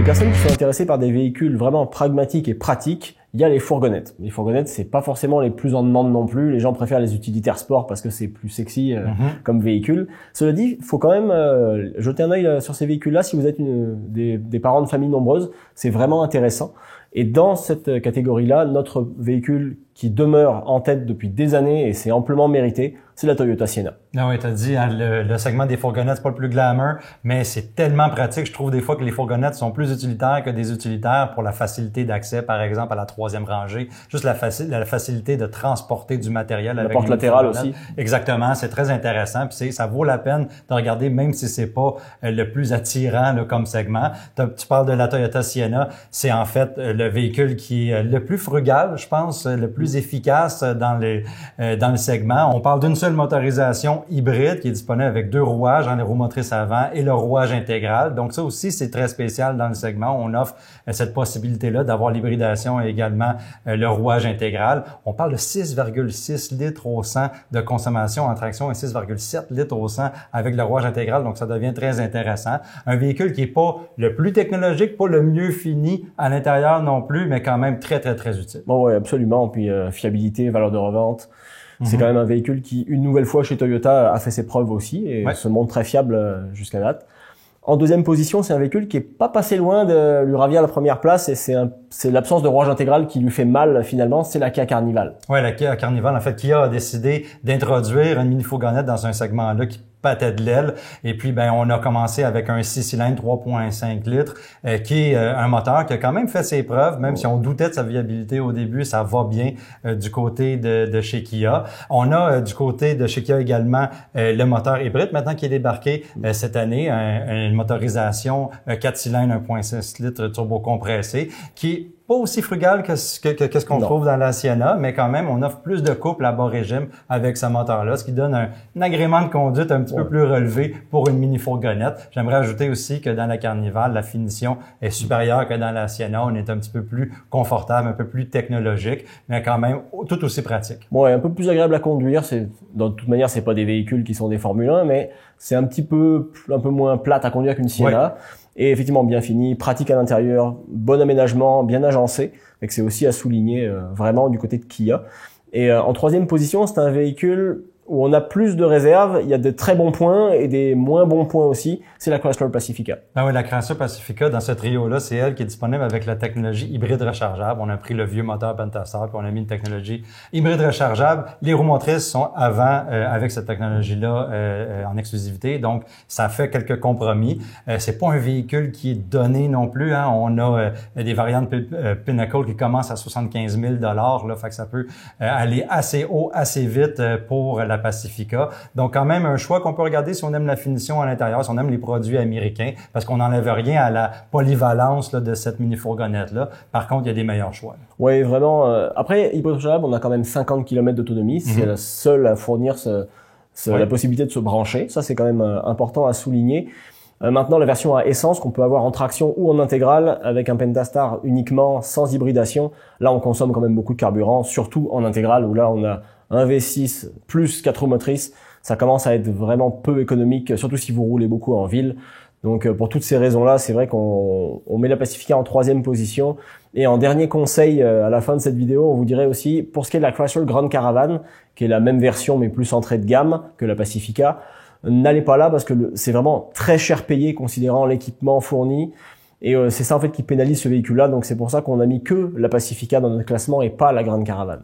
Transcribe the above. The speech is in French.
personnes qui sont intéressées par des véhicules vraiment pragmatiques et pratiques, il y a les fourgonnettes. Les fourgonnettes, c'est pas forcément les plus en demande non plus. Les gens préfèrent les utilitaires sport parce que c'est plus sexy comme véhicule. Cela dit, il faut quand même jeter un œil sur ces véhicules-là si vous êtes des parents de famille nombreuses. C'est vraiment intéressant. Et dans cette catégorie-là, notre véhicule qui demeure en tête depuis des années et c'est amplement mérité, c'est la Toyota Sienna. Ah oui, t'as dit, hein, le segment des fourgonnettes, c'est pas le plus glamour, mais c'est tellement pratique. Je trouve des fois que les fourgonnettes sont plus utilitaires que des utilitaires pour la facilité d'accès, par exemple, à la troisième rangée. Juste la facilité de transporter du matériel avec la porte latérale aussi. Exactement, c'est très intéressant. Puis ça vaut la peine de regarder, même si c'est pas le plus attirant là, comme segment. Tu parles de la Toyota Sienna, c'est en fait le véhicule qui est le plus frugal, je pense, le plus efficace dans le segment. On parle d'une seule motorisation hybride qui est disponible avec 2 rouages, les roues motrices avant et le rouage intégral. Donc ça aussi, c'est très spécial dans le segment. On offre cette possibilité-là d'avoir l'hybridation et également le rouage intégral. On parle de 6,6 litres au 100 de consommation en traction et 6,7 litres au 100 avec le rouage intégral. Donc ça devient très intéressant. Un véhicule qui est pas le plus technologique, pas le mieux fini à l'intérieur non plus, mais quand même très, très, très utile. Bon, ouais, absolument. Puis fiabilité, valeur de revente. C'est quand même un véhicule qui, une nouvelle fois chez Toyota, a fait ses preuves aussi et se montre très fiable jusqu'à date. En deuxième position, c'est un véhicule qui est pas passé loin de lui ravir la première place et c'est l'absence de rouage intégral qui lui fait mal finalement, c'est la Kia Carnival. Ouais, la Kia Carnival. En fait, Kia a décidé d'introduire une mini-fourgonnette dans un segment-là qui battait de l'aile. Et puis, on a commencé avec un 6 cylindres 3,5 litres, qui est un moteur qui a quand même fait ses preuves, même si on doutait de sa viabilité au début, ça va bien du côté de chez Kia. On a du côté de chez Kia également le moteur hybride maintenant qui est débarqué cette année, une motorisation 4 cylindres 1,6 litres turbo compressé, qui est pas aussi frugal que ce qu'on trouve dans la Sienna, mais quand même, on offre plus de couple à bas régime avec ce moteur-là, ce qui donne un agrément de conduite un petit peu plus relevé pour une mini-fourgonnette. J'aimerais ajouter aussi que dans la Carnival, la finition est supérieure que dans la Sienna. On est un petit peu plus confortable, un peu plus technologique, mais quand même tout aussi pratique. Bon, un peu plus agréable à conduire. De toute manière, c'est pas des véhicules qui sont des Formule 1, mais c'est un peu moins plate à conduire qu'une Sienna. Et effectivement bien fini, pratique à l'intérieur, bon aménagement, bien agencé. Et que c'est aussi à souligner vraiment du côté de Kia. Et en troisième position, c'est un véhicule où on a plus de réserves, il y a de très bons points et des moins bons points aussi, c'est la Chrysler Pacifica. Ah oui, la Chrysler Pacifica, dans ce trio-là, c'est elle qui est disponible avec la technologie hybride rechargeable. On a pris le vieux moteur Pentastar puis on a mis une technologie hybride rechargeable. Les roues motrices sont avant avec cette technologie-là en exclusivité, donc ça fait quelques compromis. C'est pas un véhicule qui est donné non plus. Hein. On a des variantes Pinnacle qui commencent à 75 000 $, fait que ça peut aller assez haut, assez vite pour la Pacifica. Donc, quand même, un choix qu'on peut regarder si on aime la finition à l'intérieur, si on aime les produits américains, parce qu'on n'enlève rien à la polyvalence là, de cette mini-fourgonnette-là. Par contre, il y a des meilleurs choix. Oui, vraiment. Après, hybride rechargeable, on a quand même 50 km d'autonomie. C'est la seule à fournir la possibilité de se brancher. Ça, c'est quand même important à souligner. Maintenant, la version à essence qu'on peut avoir en traction ou en intégrale avec un Pentastar uniquement sans hybridation, là, on consomme quand même beaucoup de carburant, surtout en intégrale où là, on a un V6 plus 4 roues motrices, ça commence à être vraiment peu économique, surtout si vous roulez beaucoup en ville. Donc pour toutes ces raisons-là, c'est vrai qu'on met la Pacifica en troisième position. Et en dernier conseil, à la fin de cette vidéo, on vous dirait aussi, pour ce qui est de la Chrysler Grand Caravan, qui est la même version mais plus entrée de gamme que la Pacifica, n'allez pas là parce que c'est vraiment très cher payé considérant l'équipement fourni. Et c'est ça en fait qui pénalise ce véhicule-là. Donc c'est pour ça qu'on a mis que la Pacifica dans notre classement et pas la Grand Caravan.